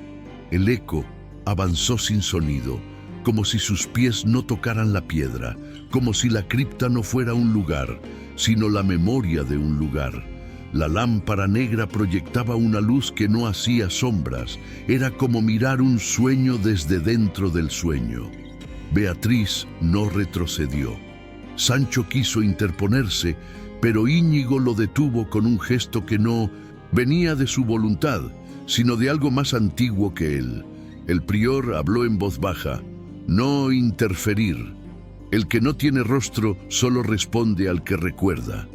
S1: El eco avanzó sin sonido, como si sus pies no tocaran la piedra, como si la cripta no fuera un lugar, sino la memoria de un lugar. La lámpara negra proyectaba una luz que no hacía sombras, era como mirar un sueño desde dentro del sueño. Beatriz no retrocedió. Sancho quiso interponerse, pero Íñigo lo detuvo con un gesto que no venía de su voluntad, sino de algo más antiguo que él. El prior habló en voz baja: no interferir. El que no tiene rostro solo responde al que recuerda.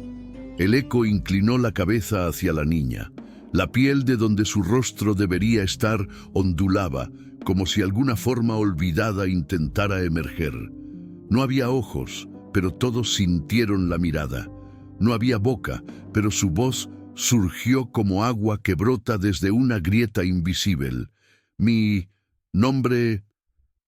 S1: El eco inclinó la cabeza hacia la niña. La piel de donde su rostro debería estar ondulaba, como si alguna forma olvidada intentara emerger. No había ojos, pero todos sintieron la mirada. No había boca, pero su voz surgió como agua que brota desde una grieta invisible. Mi nombre...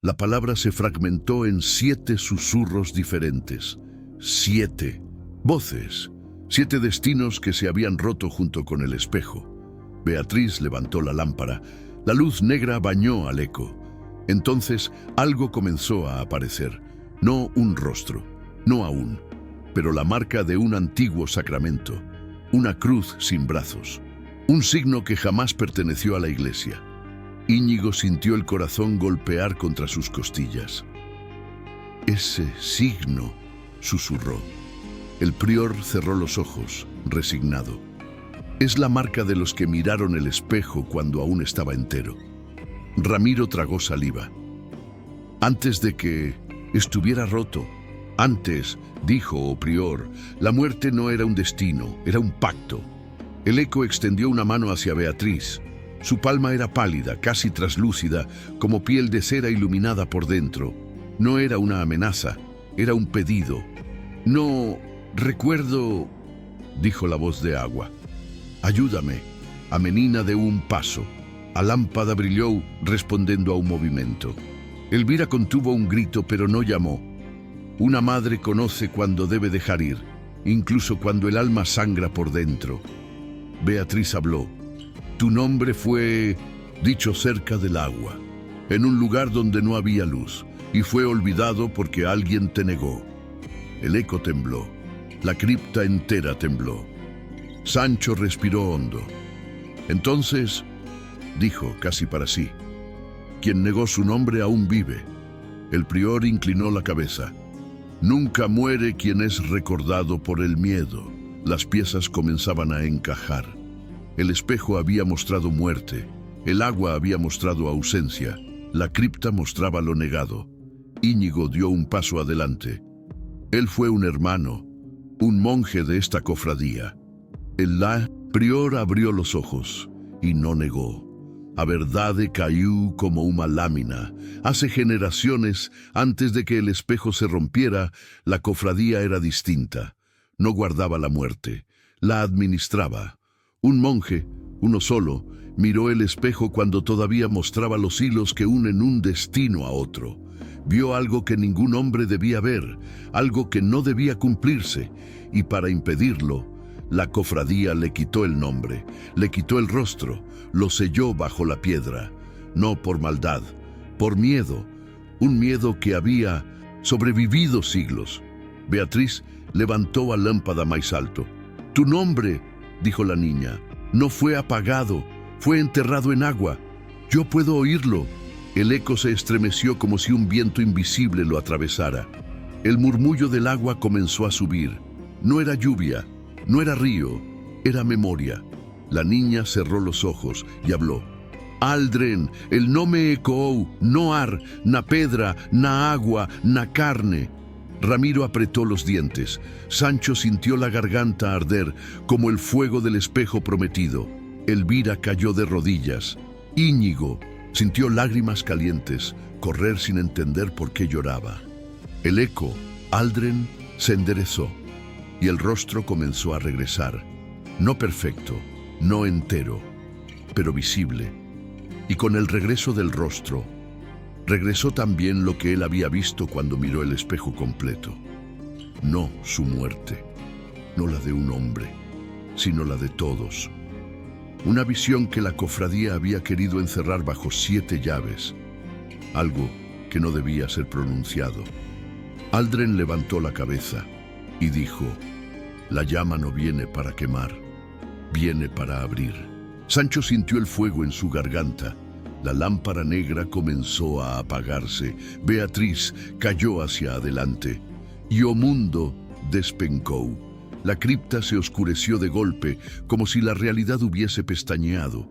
S1: La palabra se fragmentó en 7 susurros diferentes. 7 voces. 7 destinos que se habían roto junto con el espejo. Beatriz levantó la lámpara. La luz negra bañó al eco. Entonces algo comenzó a aparecer. No un rostro, no aún, pero la marca de un antiguo sacramento. Una cruz sin brazos. Un signo que jamás perteneció a la iglesia. Íñigo sintió el corazón golpear contra sus costillas. «Ese signo», susurró. El prior cerró los ojos, resignado. «Es la marca de los que miraron el espejo cuando aún estaba entero». Ramiro tragó saliva. «Antes de que estuviera roto, antes», dijo, oh prior, «la muerte no era un destino, era un pacto». El eco extendió una mano hacia Beatriz. Su palma era pálida, casi traslúcida, como piel de cera iluminada por dentro. No era una amenaza, era un pedido. «No recuerdo», dijo la voz de agua. «Ayúdame». A menina de un paso. A lámpada brilló, respondiendo a un movimiento. Elvira contuvo un grito, pero no llamó. Una madre conoce cuando debe dejar ir, incluso cuando el alma sangra por dentro. Beatriz habló. «Tu nombre fue dicho cerca del agua, en un lugar donde no había luz, y fue olvidado porque alguien te negó». El eco tembló. La cripta entera tembló. Sancho respiró hondo. «Entonces», dijo casi para sí, «quien negó su nombre aún vive». El prior inclinó la cabeza. «Nunca muere quien es recordado por el miedo». Las piezas comenzaban a encajar. El espejo había mostrado muerte, el agua había mostrado ausencia, la cripta mostraba lo negado. Íñigo dio un paso adelante. Él fue un hermano, un monje de esta cofradía. El prior abrió los ojos y no negó. A verdade cayó como una lámina. Hace generaciones, antes de que el espejo se rompiera, la cofradía era distinta. No guardaba la muerte, la administraba. Un monje, uno solo, miró el espejo cuando todavía mostraba los hilos que unen un destino a otro. Vio algo que ningún hombre debía ver, algo que no debía cumplirse, y para impedirlo, la cofradía le quitó el nombre, le quitó el rostro, lo selló bajo la piedra. No por maldad, por miedo, un miedo que había sobrevivido siglos. Beatriz levantó a lámpada más alto. «Tu nombre», dijo la niña, «no fue apagado, fue enterrado en agua. Yo puedo oírlo». El eco se estremeció como si un viento invisible lo atravesara. El murmullo del agua comenzó a subir. No era lluvia, no era río, era memoria. La niña cerró los ojos y habló. «Aldren, el no me ecoou, no ar, na pedra, na agua, na carne». Ramiro apretó los dientes. Sancho sintió la garganta arder como el fuego del espejo prometido. Elvira cayó de rodillas. Íñigo sintió lágrimas calientes correr sin entender por qué lloraba. El eco, Aldren, se enderezó y el rostro comenzó a regresar. No perfecto, no entero, pero visible. Y con el regreso del rostro, regresó también lo que él había visto cuando miró el espejo completo. No su muerte, no la de un hombre, sino la de todos. Una visión que la cofradía había querido encerrar bajo 7 llaves, algo que no debía ser pronunciado. Aldren levantó la cabeza y dijo, «La llama no viene para quemar, viene para abrir». Sancho sintió el fuego en su garganta. La lámpara negra comenzó a apagarse. Beatriz cayó hacia adelante. Y o mundo despencou. La cripta se oscureció de golpe, como si la realidad hubiese pestañeado.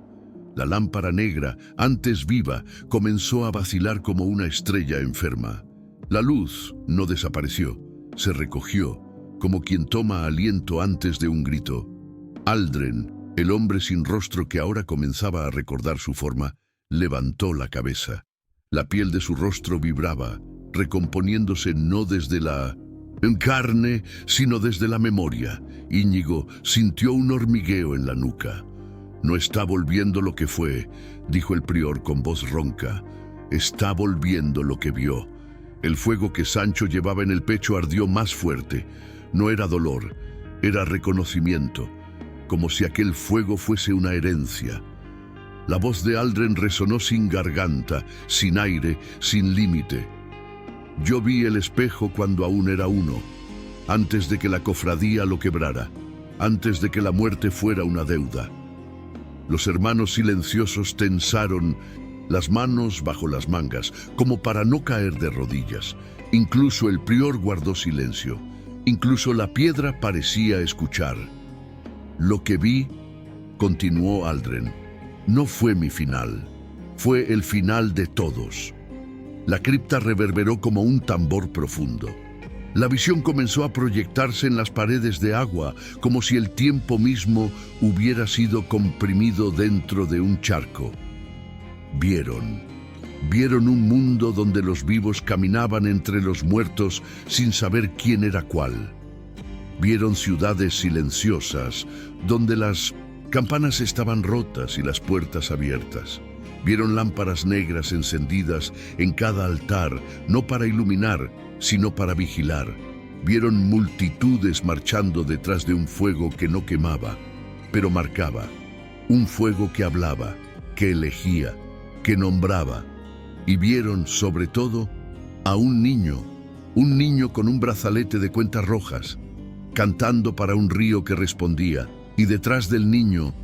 S1: La lámpara negra, antes viva, comenzó a vacilar como una estrella enferma. La luz no desapareció, se recogió, como quien toma aliento antes de un grito. Aldren, el hombre sin rostro que ahora comenzaba a recordar su forma, levantó la cabeza. La piel de su rostro vibraba, recomponiéndose no desde la carne, sino desde la memoria. Íñigo sintió un hormigueo en la nuca. «No está volviendo lo que fue», dijo el prior con voz ronca. «Está volviendo lo que vio». El fuego que Sancho llevaba en el pecho ardió más fuerte. No era dolor, era reconocimiento, como si aquel fuego fuese una herencia. La voz de Aldren resonó sin garganta, sin aire, sin límite. «Yo vi el espejo cuando aún era uno, antes de que la cofradía lo quebrara, antes de que la muerte fuera una deuda». Los hermanos silenciosos tensaron las manos bajo las mangas, como para no caer de rodillas. Incluso el prior guardó silencio. Incluso la piedra parecía escuchar. «Lo que vi», continuó Aldren, «no fue mi final. Fue el final de todos». La cripta reverberó como un tambor profundo. La visión comenzó a proyectarse en las paredes de agua, como si el tiempo mismo hubiera sido comprimido dentro de un charco. Vieron un mundo donde los vivos caminaban entre los muertos sin saber quién era cuál. Vieron ciudades silenciosas, donde las campanas estaban rotas y las puertas abiertas. Vieron lámparas negras encendidas en cada altar, no para iluminar, sino para vigilar. Vieron multitudes marchando detrás de un fuego que no quemaba, pero marcaba. Un fuego que hablaba, que elegía, que nombraba. Y vieron, sobre todo, a un niño con un brazalete de cuentas rojas, cantando para un río que respondía, y detrás del niño,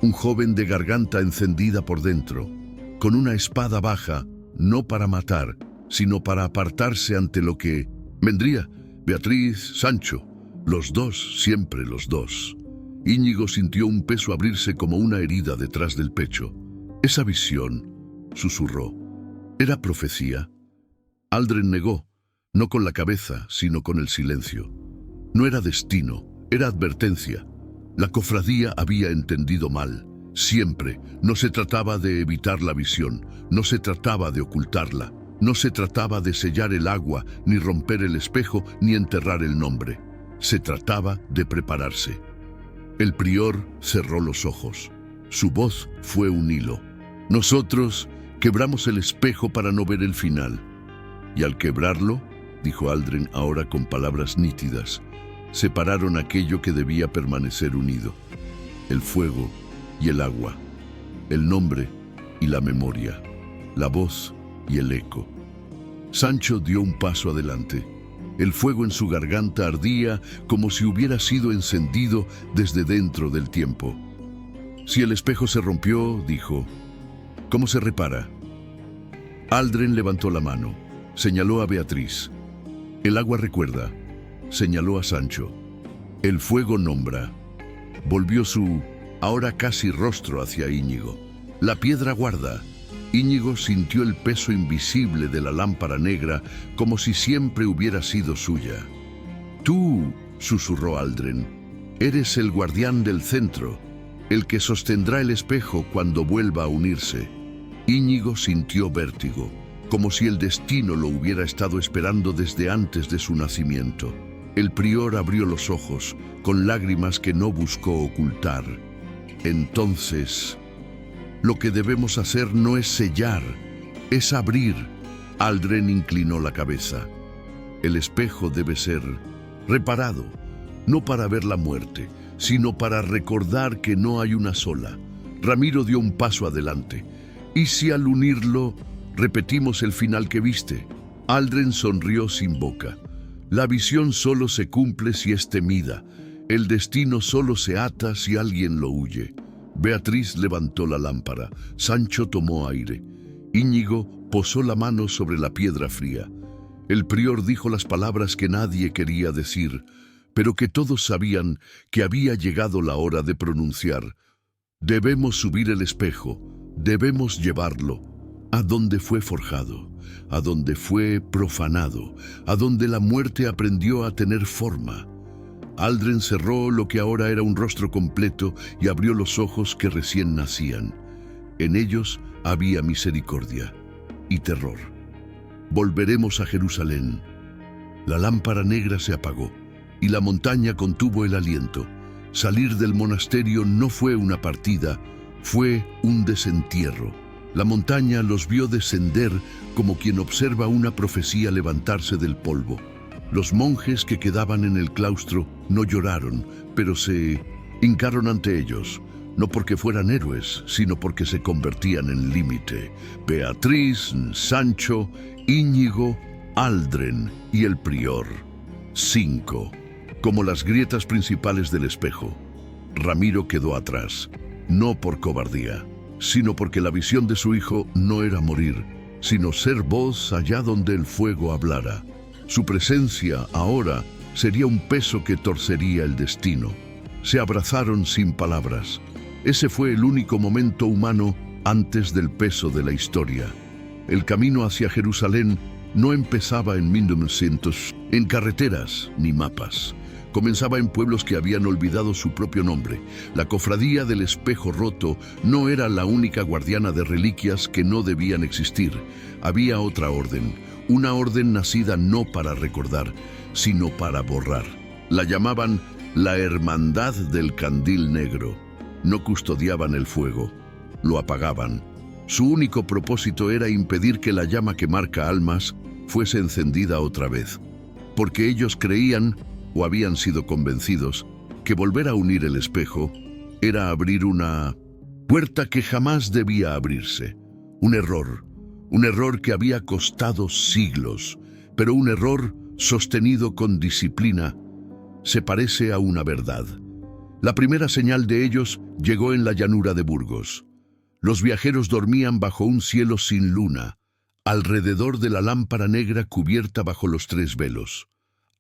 S1: un joven de garganta encendida por dentro, con una espada baja, no para matar, sino para apartarse ante lo que vendría. Beatriz, Sancho, los dos, siempre los dos. Íñigo sintió un peso abrirse como una herida detrás del pecho. «Esa visión», susurró, «¿era profecía?» Aldren negó, no con la cabeza, sino con el silencio. No era destino, era advertencia. La cofradía había entendido mal. Siempre. No se trataba de evitar la visión, no se trataba de ocultarla, no se trataba de sellar el agua, ni romper el espejo, ni enterrar el nombre. Se trataba de prepararse. El prior cerró los ojos. Su voz fue un hilo. «Nosotros quebramos el espejo para no ver el final. Y al quebrarlo», dijo Aldren ahora con palabras nítidas, «separaron aquello que debía permanecer unido. El fuego y el agua, el nombre y la memoria, la voz y el eco». Sancho dio un paso adelante. El fuego en su garganta ardía como si hubiera sido encendido desde dentro del tiempo. «Si el espejo se rompió», dijo, «¿cómo se repara?» Aldren levantó la mano, señaló a Beatriz. «El agua recuerda», señaló a Sancho. «El fuego nombra». Volvió su ahora casi rostro hacia Íñigo. «La piedra guarda». Íñigo sintió el peso invisible de la lámpara negra como si siempre hubiera sido suya. «Tú», susurró Aldren, «eres el guardián del centro, el que sostendrá el espejo cuando vuelva a unirse». Íñigo sintió vértigo, como si el destino lo hubiera estado esperando desde antes de su nacimiento. El prior abrió los ojos, con lágrimas que no buscó ocultar. «Entonces, lo que debemos hacer no es sellar, es abrir». Aldren inclinó la cabeza. «El espejo debe ser reparado, no para ver la muerte, sino para recordar que no hay una sola». Ramiro dio un paso adelante. «¿Y si al unirlo repetimos el final que viste?» Aldren sonrió sin boca. «La visión solo se cumple si es temida. El destino solo se ata si alguien lo huye». Beatriz levantó la lámpara. Sancho tomó aire. Íñigo posó la mano sobre la piedra fría. El prior dijo las palabras que nadie quería decir, pero que todos sabían que había llegado la hora de pronunciar. «Debemos subir el espejo, debemos llevarlo a donde fue forjado, a donde fue profanado, a donde la muerte aprendió a tener forma. Aldren cerró lo que ahora era un rostro completo y abrió los ojos que recién nacían. En ellos había misericordia y terror. Volveremos a Jerusalén. La lámpara negra se apagó y la montaña contuvo el aliento. Salir del monasterio no fue una partida, fue un desentierro. La montaña los vio descender como quien observa una profecía levantarse del polvo. Los monjes que quedaban en el claustro no lloraron, pero se hincaron ante ellos, no porque fueran héroes, sino porque se convertían en límite. Beatriz, Sancho, Íñigo, Aldren y el prior. 5. Como las grietas principales del espejo. Ramiro quedó atrás, no por cobardía, sino porque la visión de su hijo no era morir, sino ser voz allá donde el fuego hablara. Su presencia ahora sería un peso que torcería el destino. Se abrazaron sin palabras. Ese fue el único momento humano antes del peso de la historia. El camino hacia Jerusalén no empezaba en 1900, en carreteras ni mapas. Comenzaba en pueblos que habían olvidado su propio nombre. La cofradía del espejo roto no era la única guardiana de reliquias que no debían existir. Había otra orden, una orden nacida no para recordar, sino para borrar. La llamaban la Hermandad del Candil Negro. No custodiaban el fuego, lo apagaban. Su único propósito era impedir que la llama que marca almas fuese encendida otra vez, porque ellos creían, o habían sido convencidos, que volver a unir el espejo era abrir una puerta que jamás debía abrirse. Un error que había costado siglos, pero un error sostenido con disciplina. Se parece a una verdad. La primera señal de ellos llegó en la llanura de Burgos. Los viajeros dormían bajo un cielo sin luna, alrededor de la lámpara negra cubierta bajo los 3 velos.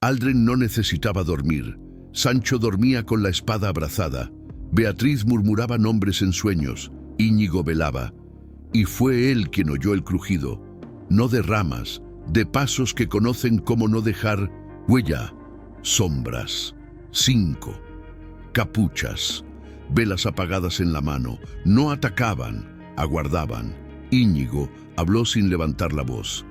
S1: Aldren no necesitaba dormir. Sancho dormía con la espada abrazada. Beatriz murmuraba nombres en sueños. Íñigo velaba. Y fue él quien oyó el crujido, no de ramas, de pasos que conocen cómo no dejar huella. Sombras. 5. Capuchas. Velas apagadas en la mano. No atacaban, aguardaban. Íñigo habló sin levantar la voz.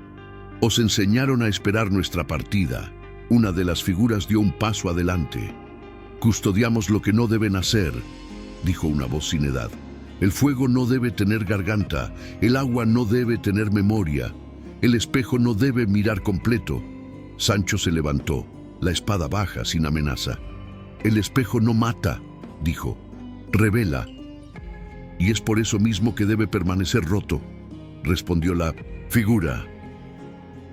S1: Os enseñaron a esperar nuestra partida. Una de las figuras dio un paso adelante. Custodiamos lo que no deben hacer, dijo una voz sin edad. El fuego no debe tener garganta, el agua no debe tener memoria, el espejo no debe mirar completo. Sancho se levantó, la espada baja sin amenaza. El espejo no mata, dijo, revela. Y es por eso mismo que debe permanecer roto, respondió la figura.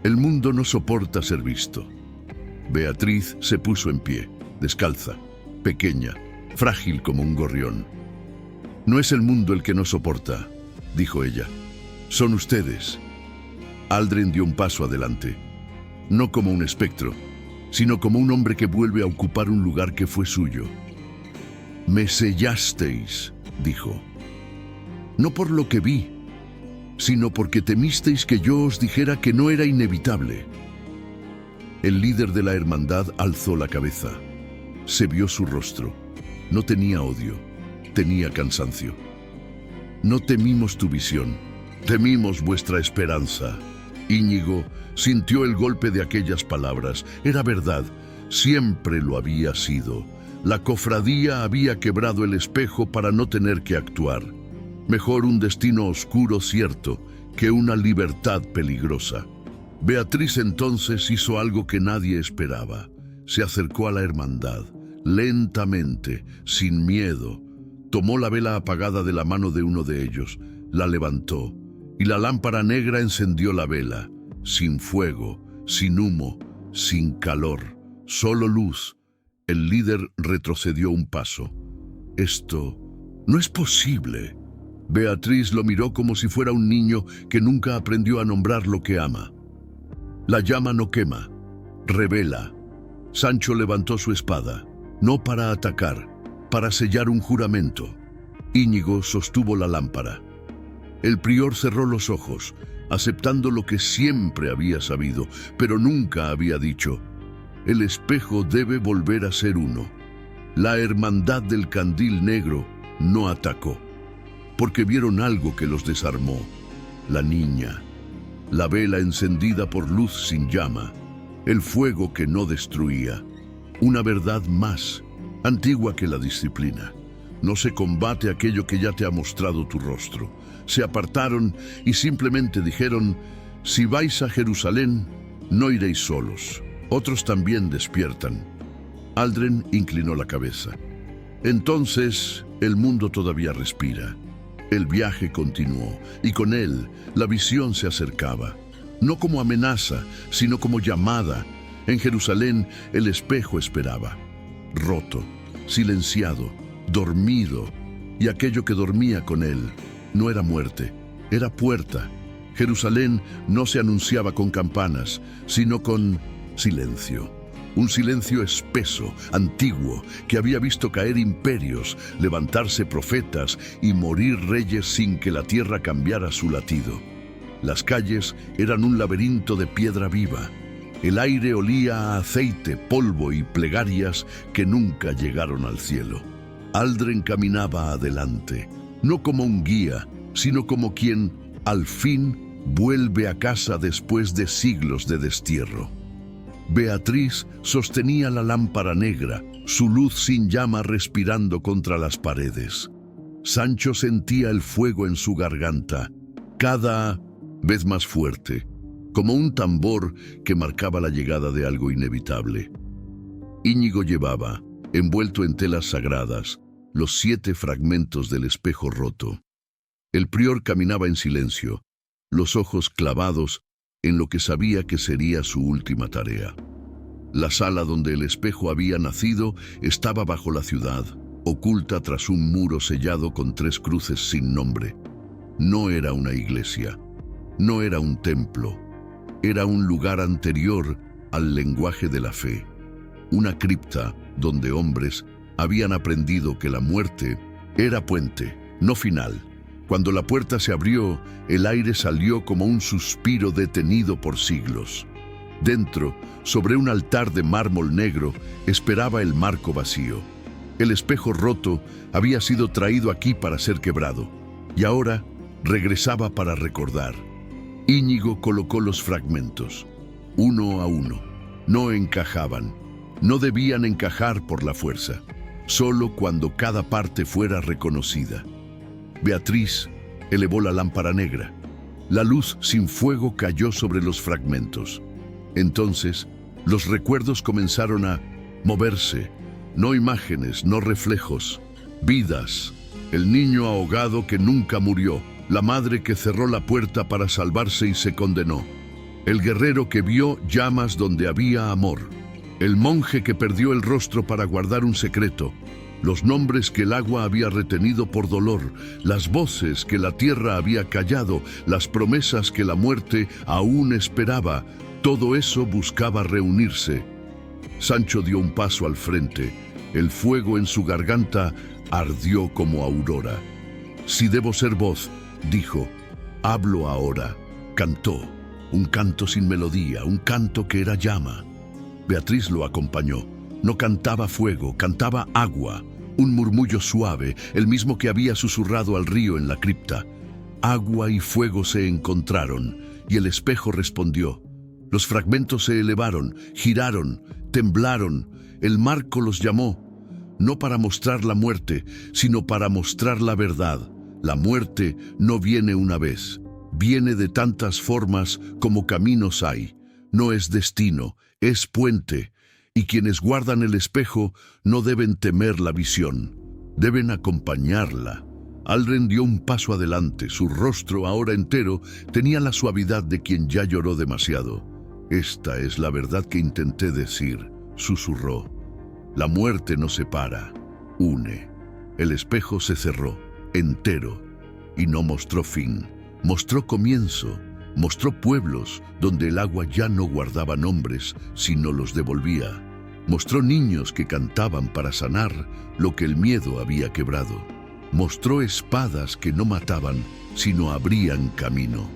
S1: El mundo no soporta ser visto. Beatriz se puso en pie, descalza, pequeña, frágil como un gorrión. No es el mundo el que nos soporta, dijo ella. Son ustedes. Aldren dio un paso adelante, no como un espectro, sino como un hombre que vuelve a ocupar un lugar que fue suyo. Me sellasteis, dijo. No por lo que vi, sino porque temisteis que yo os dijera que no era inevitable. El líder de la hermandad alzó la cabeza. Se vio su rostro. No tenía odio, tenía cansancio. No temimos tu visión, temimos vuestra esperanza. Íñigo sintió el golpe de aquellas palabras. Era verdad, siempre lo había sido. La cofradía había quebrado el espejo para no tener que actuar. Mejor un destino oscuro cierto que una libertad peligrosa. Beatriz entonces hizo algo que nadie esperaba. Se acercó a la hermandad, lentamente, sin miedo. Tomó la vela apagada de la mano de uno de ellos, la levantó, y la lámpara negra encendió la vela, sin fuego, sin humo, sin calor, solo luz. El líder retrocedió un paso. Esto no es posible. Beatriz lo miró como si fuera un niño que nunca aprendió a nombrar lo que ama. La llama no quema, revela. Sancho levantó su espada, no para atacar, para sellar un juramento. Íñigo sostuvo la lámpara. El prior cerró los ojos, aceptando lo que siempre había sabido, pero nunca había dicho. el espejo debe volver a ser uno. La hermandad del candil negro no atacó, porque vieron algo que los desarmó. La niña, la vela encendida por luz sin llama, el fuego que no destruía. Una verdad más, antigua que la disciplina. No se combate aquello que ya te ha mostrado tu rostro. Se apartaron y simplemente dijeron: si vais a Jerusalén, no iréis solos. Otros también despiertan. Aldren inclinó la cabeza. Entonces, el mundo todavía respira. El viaje continuó, y con él la visión se acercaba. No como amenaza, sino como llamada. En Jerusalén, el espejo esperaba. Roto, silenciado, dormido, y aquello que dormía con él no era muerte, era puerta. Jerusalén no se anunciaba con campanas, sino con silencio. Un silencio espeso, antiguo, que había visto caer imperios, levantarse profetas y morir reyes sin que la tierra cambiara su latido. Las calles eran un laberinto de piedra viva. El aire olía a aceite, polvo y plegarias que nunca llegaron al cielo. Aldren caminaba adelante, no como un guía, sino como quien, al fin, vuelve a casa después de siglos de destierro. Beatriz sostenía la lámpara negra, su luz sin llama respirando contra las paredes. Sancho sentía el fuego en su garganta, cada vez más fuerte, como un tambor que marcaba la llegada de algo inevitable. Íñigo llevaba, envuelto en telas sagradas, los 7 fragmentos del espejo roto. El prior caminaba en silencio, los ojos clavados en lo que sabía que sería su última tarea. La sala donde el espejo había nacido estaba bajo la ciudad, oculta tras un muro sellado con 3 cruces sin nombre. No era una iglesia, no era un templo, era un lugar anterior al lenguaje de la fe, una cripta donde hombres habían aprendido que la muerte era puente, no final. Cuando la puerta se abrió, el aire salió como un suspiro detenido por siglos. Dentro, sobre un altar de mármol negro, esperaba el marco vacío. El espejo roto había sido traído aquí para ser quebrado, y ahora regresaba para recordar. Íñigo colocó los fragmentos, uno a uno. No encajaban, no debían encajar por la fuerza, solo cuando cada parte fuera reconocida. Beatriz elevó la lámpara negra. La luz sin fuego cayó sobre los fragmentos. Entonces, los recuerdos comenzaron a moverse, no imágenes, no reflejos, vidas. El niño ahogado que nunca murió, la madre que cerró la puerta para salvarse y se condenó, el guerrero que vio llamas donde había amor, el monje que perdió el rostro para guardar un secreto, los nombres que el agua había retenido por dolor, las voces que la tierra había callado, las promesas que la muerte aún esperaba. Todo eso buscaba reunirse. Sancho dio un paso al frente. El fuego en su garganta ardió como aurora. Si debo ser voz, dijo, hablo ahora. Cantó, un canto sin melodía, un canto que era llama. Beatriz lo acompañó. No cantaba fuego, cantaba agua, un murmullo suave, el mismo que había susurrado al río en la cripta. Agua y fuego se encontraron, y el espejo respondió. Los fragmentos se elevaron, giraron, temblaron. El marco los llamó, no para mostrar la muerte, sino para mostrar la verdad. La muerte no viene una vez, viene de tantas formas como caminos hay. No es destino, es puente. Y quienes guardan el espejo no deben temer la visión, deben acompañarla. Aldren dio un paso adelante, su rostro ahora entero tenía la suavidad de quien ya lloró demasiado. Esta es la verdad que intenté decir, susurró. La muerte nos separa, une. El espejo se cerró, entero, y no mostró fin, mostró comienzo. Mostró pueblos donde el agua ya no guardaba nombres, sino los devolvía. Mostró niños que cantaban para sanar lo que el miedo había quebrado. Mostró espadas que no mataban, sino abrían camino.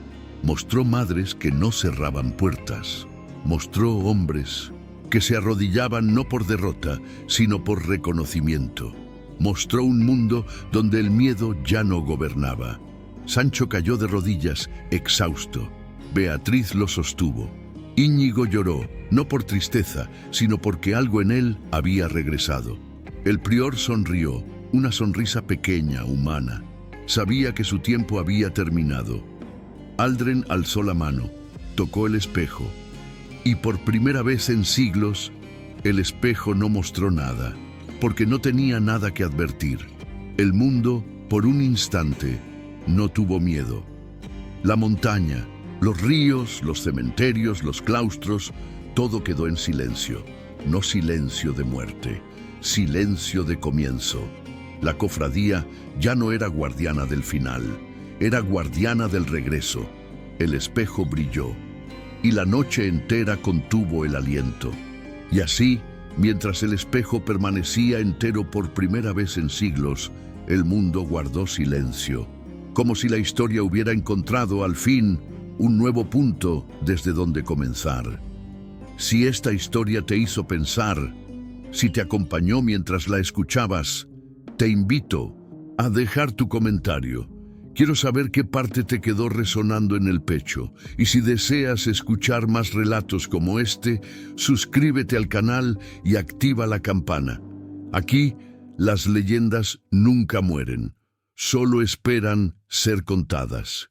S1: Mostró madres que no cerraban puertas. Mostró hombres que se arrodillaban no por derrota, sino por reconocimiento. Mostró un mundo donde el miedo ya no gobernaba. Sancho cayó de rodillas, exhausto. Beatriz lo sostuvo. Íñigo lloró, no por tristeza, sino porque algo en él había regresado. El prior sonrió, una sonrisa pequeña, humana. Sabía que su tiempo había terminado. Aldren alzó la mano, tocó el espejo, y por primera vez en siglos, el espejo no mostró nada, porque no tenía nada que advertir. El mundo, por un instante, no tuvo miedo. La montaña, los ríos, los cementerios, los claustros, todo quedó en silencio. No silencio de muerte, silencio de comienzo. La cofradía ya no era guardiana del final, era guardiana del regreso. El espejo brilló, y la noche entera contuvo el aliento. Y así, mientras el espejo permanecía entero por primera vez en siglos, el mundo guardó silencio, como si la historia hubiera encontrado al fin un nuevo punto desde donde comenzar. Si esta historia te hizo pensar, si te acompañó mientras la escuchabas, te invito a dejar tu comentario. Quiero saber qué parte te quedó resonando en el pecho. Y si deseas escuchar más relatos como este, suscríbete al canal y activa la campana. Aquí, las leyendas nunca mueren, solo esperan ser contadas.